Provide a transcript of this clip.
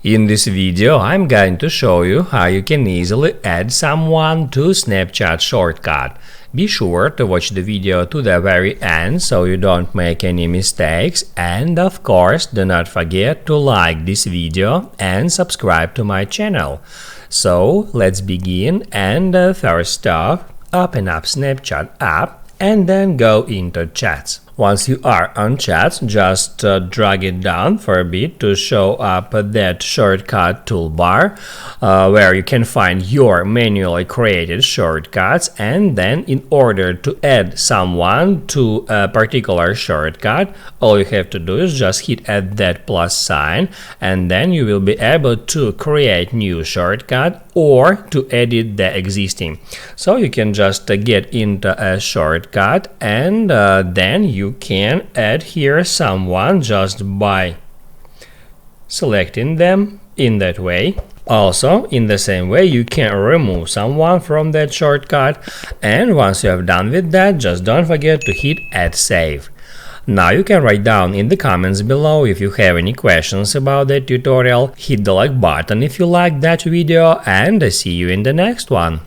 In this video, I'm going to show you how you can easily add someone to Snapchat shortcut. Be sure to watch the video to the very end so you don't make any mistakes, and of course do not forget to like this video and subscribe to my channel. So let's begin, and first off, open up Snapchat app and then go into chats. Once you are on chats, just drag it down for a bit to show up that shortcut toolbar where you can find your manually created shortcuts, and then in order to add someone to a particular shortcut, all you have to do is just hit at that plus sign, and then you will be able to create new shortcut or to edit the existing. So you can just get into a shortcut, and then you can add here someone just by selecting them in that way. Also, in the same way, you can remove someone from that shortcut, and once you have done with that, just don't forget to hit add save. Now you can write down in the comments below if you have any questions about that tutorial, hit the like button if you liked that video, and I see you in the next one.